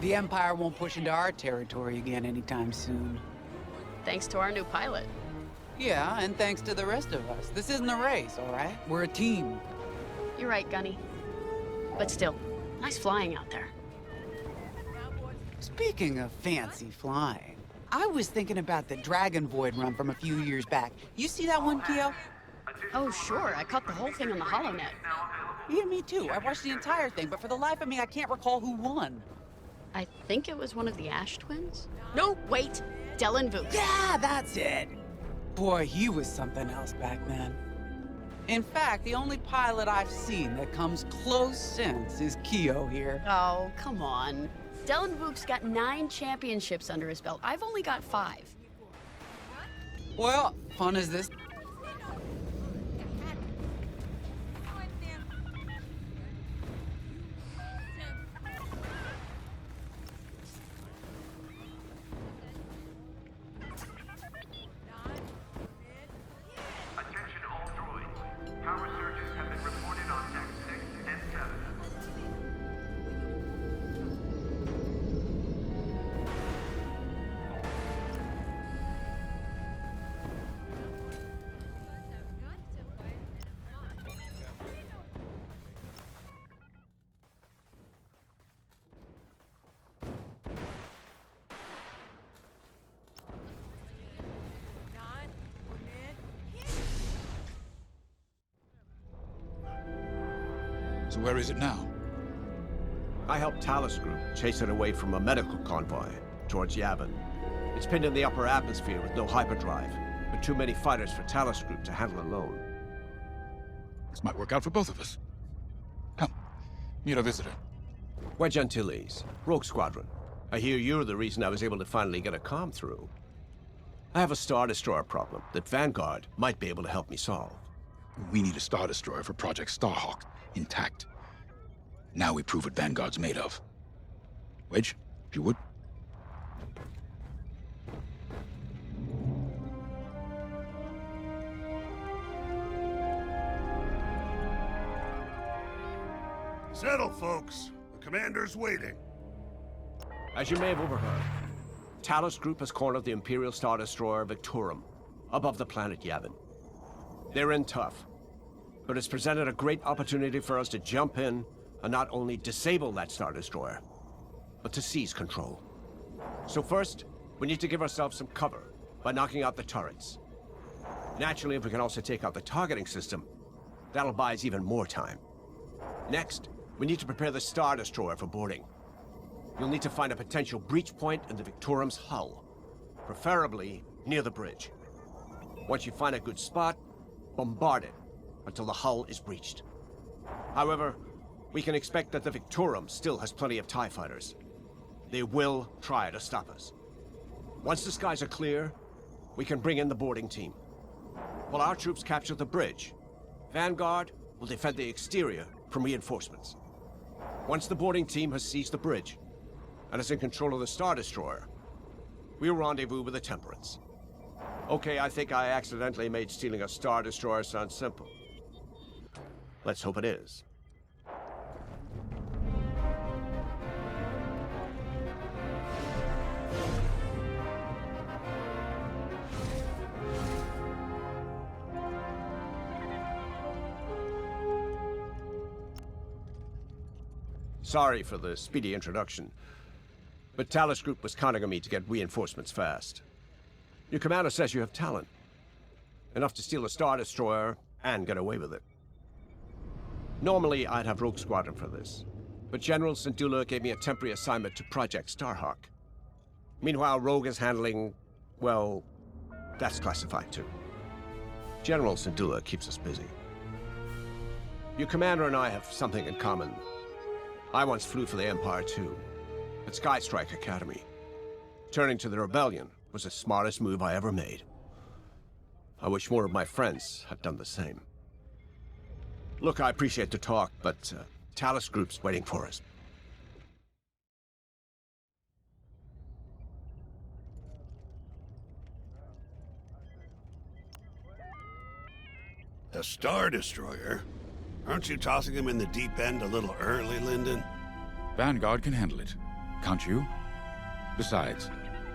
The Empire won't push into our territory again anytime soon. Thanks to our new pilot. Yeah, and thanks to the rest of us. This isn't a race, all right? We're a team. You're right, Gunny. But still, nice flying out there. Speaking of fancy flying, I was thinking about the Dragon Void run from a few years back. You see that one, Keo? Oh, sure. I caught the whole thing on the HoloNet. Yeah, me too. I watched the entire thing, but for the life of me, I can't recall who won. I think it was one of the Ash twins? No, wait! Dylan Vooch. Yeah, that's it! Boy, he was something else back then. In fact, the only pilot I've seen that comes close since is Keo here. Oh, come on. Dylan Vooch's got 9 championships under his belt. I've only got 5. Well, fun as this. Attention all droids. Power surges have been reported on Deck 6 and 7. So where is it now? I helped Talus Group chase it away from a medical convoy towards Yavin. It's pinned in the upper atmosphere with no hyperdrive, but too many fighters for Talus Group to handle alone. This might work out for both of us. Come, meet our visitor. We're Gentiles, Rogue Squadron. I hear you're the reason I was able to finally get a comm through. I have a Star Destroyer problem that Vanguard might be able to help me solve. We need a Star Destroyer for Project Starhawk, intact. Now we prove what Vanguard's made of. Wedge, if you would. Settle, folks. The commander's waiting. As you may have overheard, Talus Group has cornered the Imperial Star Destroyer Victorum above the planet Yavin. They're in tough, but it's presented a great opportunity for us to jump in and not only disable that Star Destroyer, but to seize control. So first, we need to give ourselves some cover by knocking out the turrets. Naturally, if we can also take out the targeting system, that'll buy us even more time. Next, we need to prepare the Star Destroyer for boarding. You'll need to find a potential breach point in the Victorum's hull, preferably near the bridge. Once you find a good spot, bombard it until the hull is breached. However, we can expect that the Victorum still has plenty of TIE fighters. They will try to stop us. Once the skies are clear, we can bring in the boarding team. While our troops capture the bridge, Vanguard will defend the exterior from reinforcements. Once the boarding team has seized the bridge and is in control of the Star Destroyer, we'll rendezvous with the Temperance. Okay, I think I accidentally made stealing a Star Destroyer sound simple. Let's hope it is. Sorry for the speedy introduction, but Talus Group was counting on me to get reinforcements fast. Your commander says you have talent. Enough to steal a Star Destroyer and get away with it. Normally, I'd have Rogue Squadron for this, but General Syndulla gave me a temporary assignment to Project Starhawk. Meanwhile, Rogue is handling, well, that's classified too. General Syndulla keeps us busy. Your commander and I have something in common. I once flew for the Empire too, at Skystrike Academy. Turning to the Rebellion was the smartest move I ever made. I wish more of my friends had done the same. Look, I appreciate the talk, but Talus Group's waiting for us. A Star Destroyer? Aren't you tossing him in the deep end a little early, Lyndon? Vanguard can handle it. Can't you? Besides,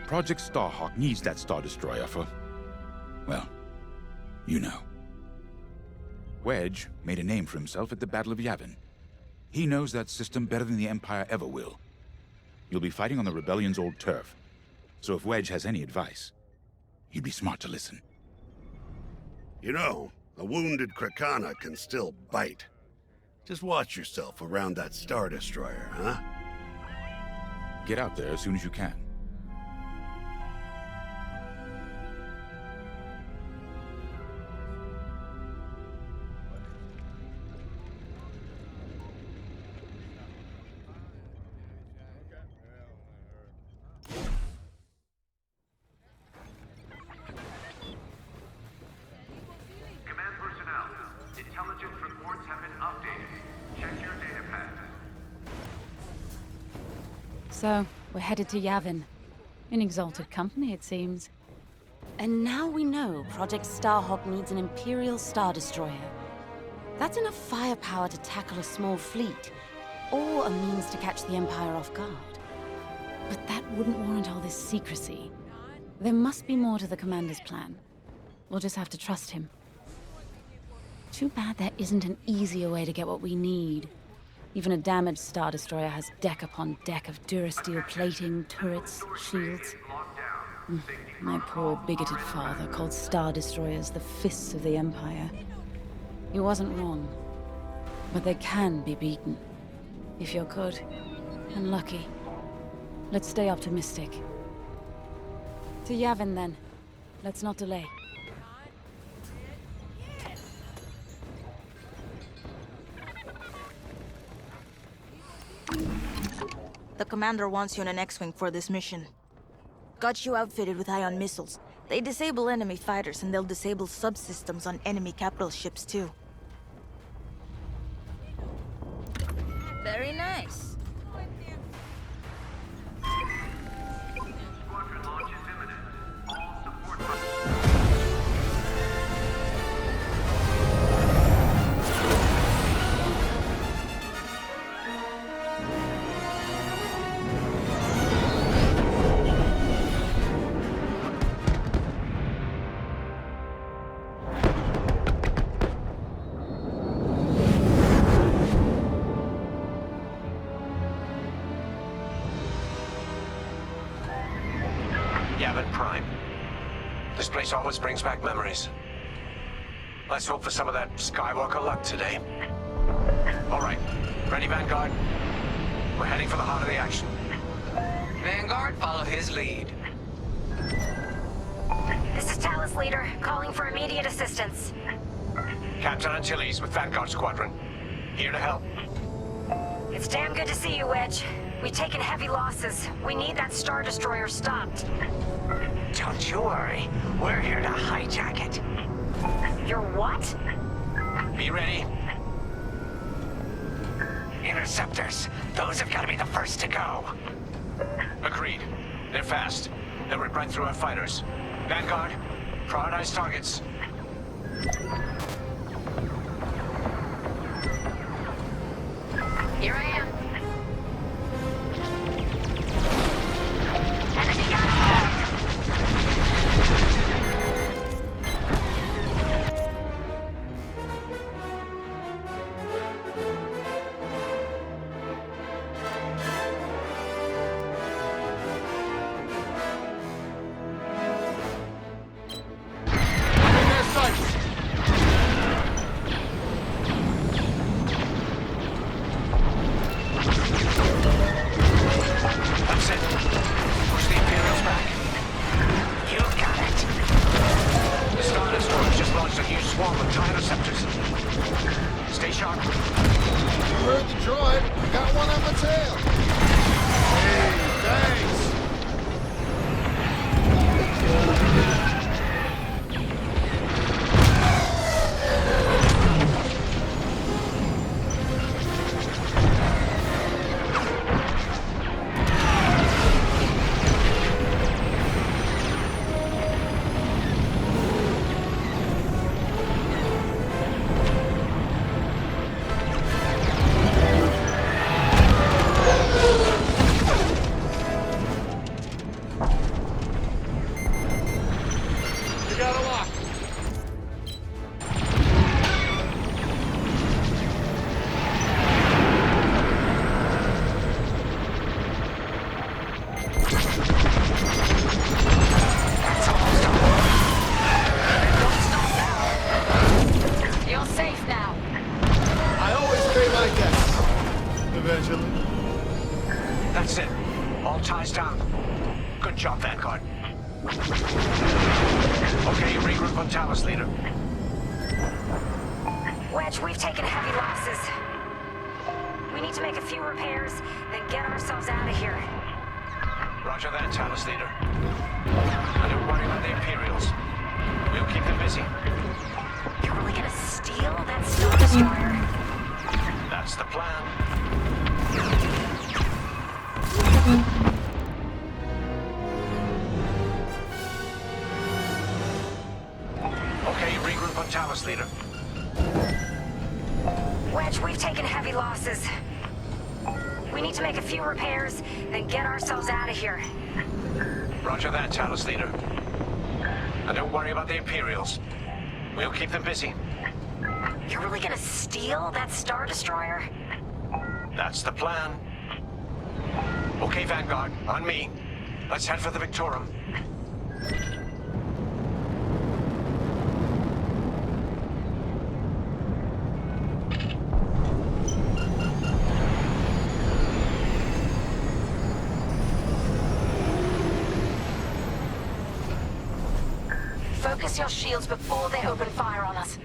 Project Starhawk needs that Star Destroyer for... well, you know. Wedge made a name for himself at the Battle of Yavin. He knows that system better than the Empire ever will. You'll be fighting on the Rebellion's old turf, so if Wedge has any advice, you'd be smart to listen. You know, a wounded Krakana can still bite. Just watch yourself around that Star Destroyer, huh? Get out there as soon as you can. Command personnel, intelligence reports have been updated. Check your data pads. So, we're headed to Yavin. In exalted company, it seems. And now we know Project Starhawk needs an Imperial Star Destroyer. That's enough firepower to tackle a small fleet, or a means to catch the Empire off guard. But that wouldn't warrant all this secrecy. There must be more to the Commander's plan. We'll just have to trust him. Too bad there isn't an easier way to get what we need. Even a damaged Star Destroyer has deck upon deck of Durasteel plating, turrets, shields. My poor bigoted father called Star Destroyers the fists of the Empire. He wasn't wrong. But they can be beaten. If you're good and lucky. Let's stay optimistic. To Yavin, then. Let's not delay. The Commander wants you in an X-Wing for this mission. Got you outfitted with ion missiles. They disable enemy fighters, and they'll disable subsystems on enemy capital ships, too. Very nice. Squadron launch is imminent. All support... Yavin Prime. This place always brings back memories. Let's hope for some of that Skywalker luck today. All right, ready, Vanguard? We're heading for the heart of the action. Vanguard, follow his lead. This is Talus Leader, calling for immediate assistance. Captain Antilles with Vanguard Squadron. Here to help. It's damn good to see you, Wedge. We've taken heavy losses. We need that Star Destroyer stopped. Don't you worry. We're here to hijack it. You're what? Be ready. Interceptors. Those have got to be the first to go. Agreed. They're fast. They'll rip right through our fighters. Vanguard, prioritize targets. Here I am. Enemy got In their sights! All ties down. Good job, Vanguard. Okay, regroup on Talos, leader. Wedge, we've taken heavy losses. We need to make a few repairs, then get ourselves out of here. Roger that, Talos, leader. And don't worry about the Imperials. We'll keep them busy. You're really gonna steal that Star Destroyer? That's the plan. Okay, regroup on Talos, leader. Wedge, we've taken heavy losses. We need to make a few repairs, then get ourselves out of here. Roger that, Talos, leader. And don't worry about the Imperials. We'll keep them busy. You're really gonna steal that Star Destroyer? That's the plan. Okay, Vanguard, on me. Let's head for the Victorum. Focus your shields before they open fire on us.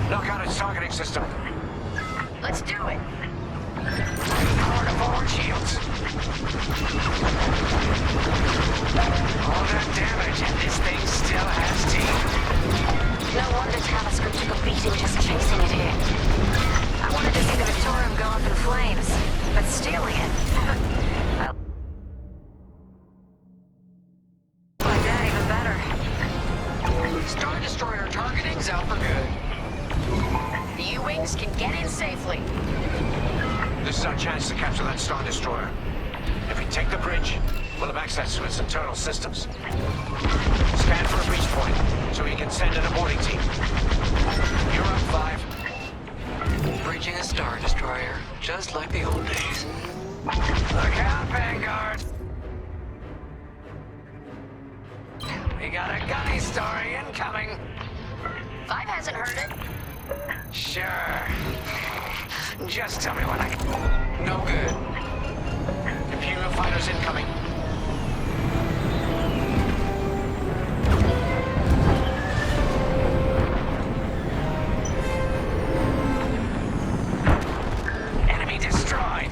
Knock out its targeting system. Let's do it. Power to forward shields. All that damage, and this thing still has teeth. No wonder Talos Group took a beating just chasing it here. I wanted to see the Victorium go up in flames, but stealing it... I like that even better. Star Destroyer targeting's out for good. The U-Wings can get in safely. This is our chance to capture that Star Destroyer. If we take the bridge, we'll have access to its internal systems. Scan for a breach point, so we can send an aborting team. You're up, 5. Bridging a Star Destroyer, just like the old days. Look out, Vanguard! We got a gunny story incoming. 5 hasn't heard it. Sure. Just tell me when I can... No good. Imperial fighters incoming. Enemy destroyed.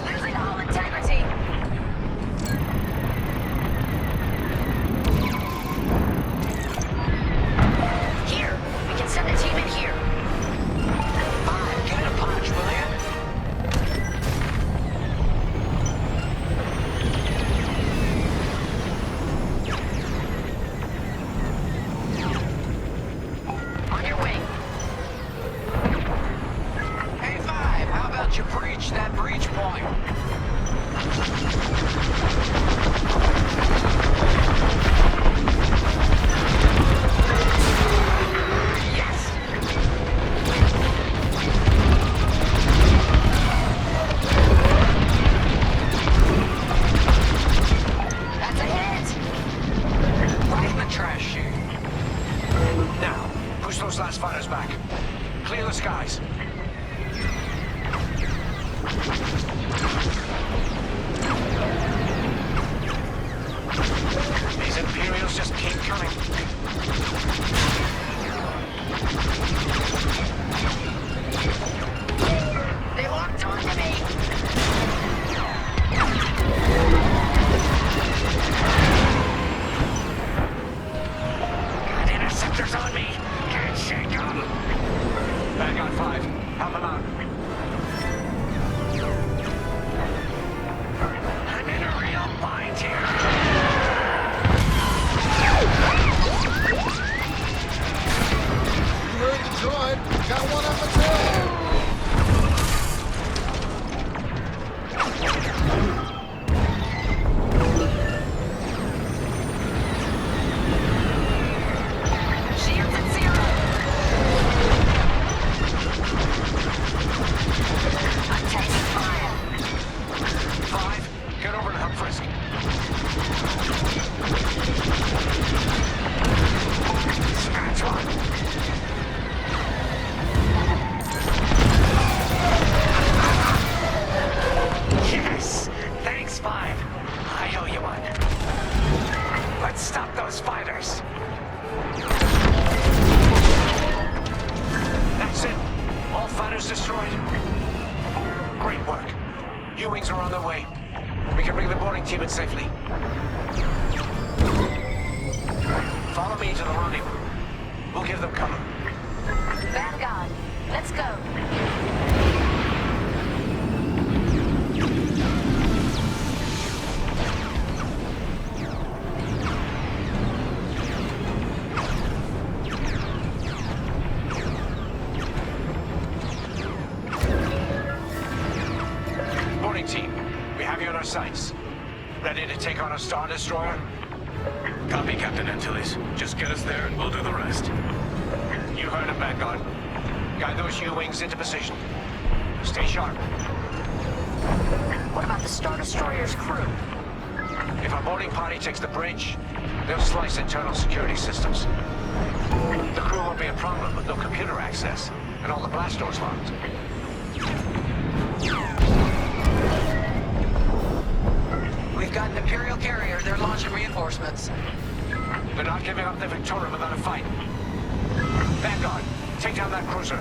Losing all integrity. Here, we can send a team in here. 5, get a punch, will ya? On your way. Hey, 5, how about you breach that breach point? Yes! That's a hit. Right in the trash chute. Now, push those last fighters back. Clear the skies. These Imperials just keep coming. They locked onto me. Got interceptors on me. Can't shake them. Vanguard 5, help them out. I'm in a real bind here. You heard the droid. Got one on the tail. Shields at 0. Let's go. Morning, team. We have you in our sights. Ready to take on a Star Destroyer? Copy, Captain Antilles. Just get us there and we'll do the rest. You heard him, Vanguard. Guide those U-wings into position. Stay sharp. What about the Star Destroyer's crew? If our boarding party takes the bridge, they'll slice internal security systems. The crew won't be a problem with no computer access, and all the blast doors locked. We've got an Imperial carrier. They're launching reinforcements. They're not giving up the Victoria without a fight. Vanguard, take down that cruiser.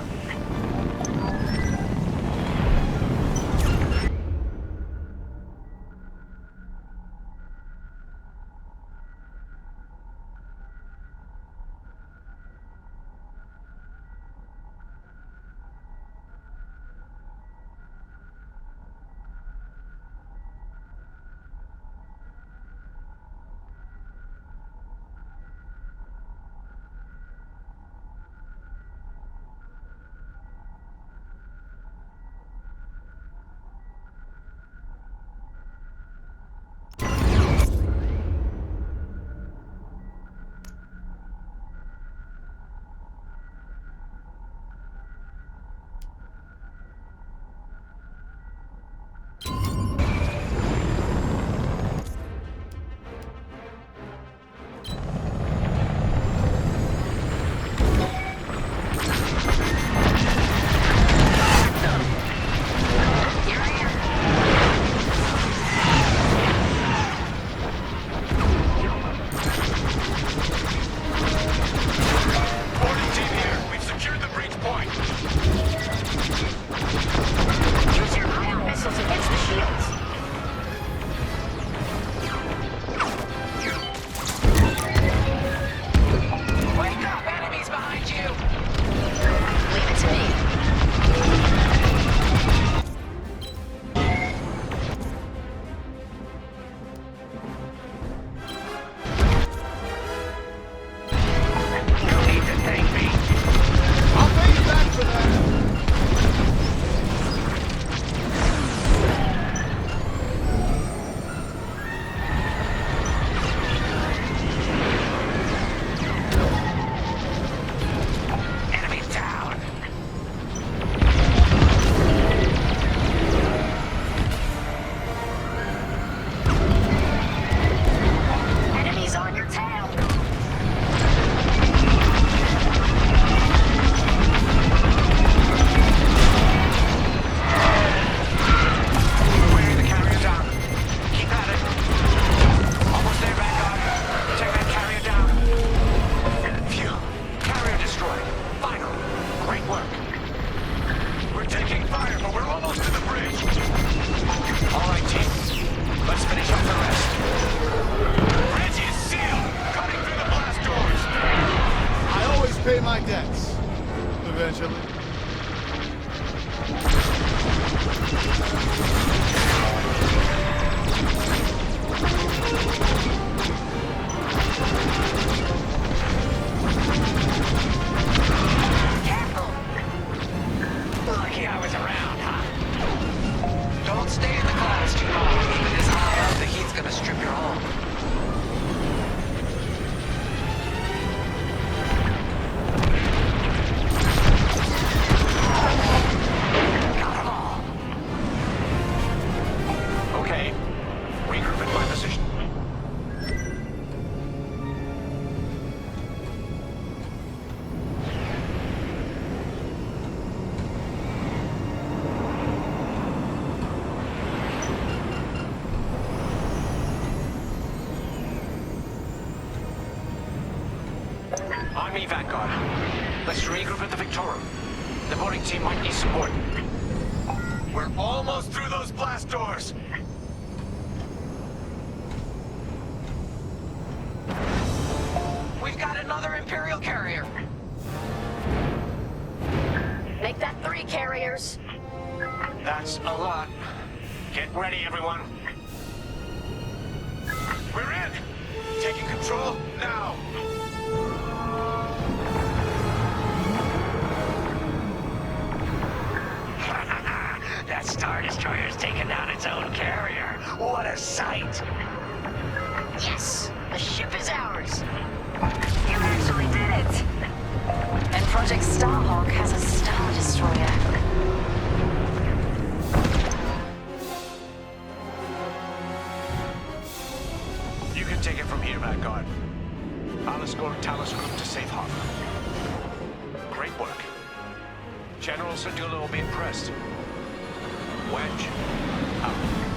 pay my debts. Eventually. Careful! Lucky I was around, huh? Don't stay in the clouds too long. Even this high up, the heat's gonna strip your hull. On me, Vanguard. Let's regroup at the Victorum. The boarding team might need support. We're almost through those blast doors! We've got another Imperial carrier. Make that 3 carriers. That's a lot. Get ready, everyone. We're in! Taking control now! That Star Destroyer's taken down its own carrier. What a sight! Yes, the ship is ours. You actually did it. And Project Starhawk has a Star Destroyer. You can take it from here, Vanguard. I'll escort Talos Group to safe harbor. Great work. General Sedula will be impressed. Wedge, out.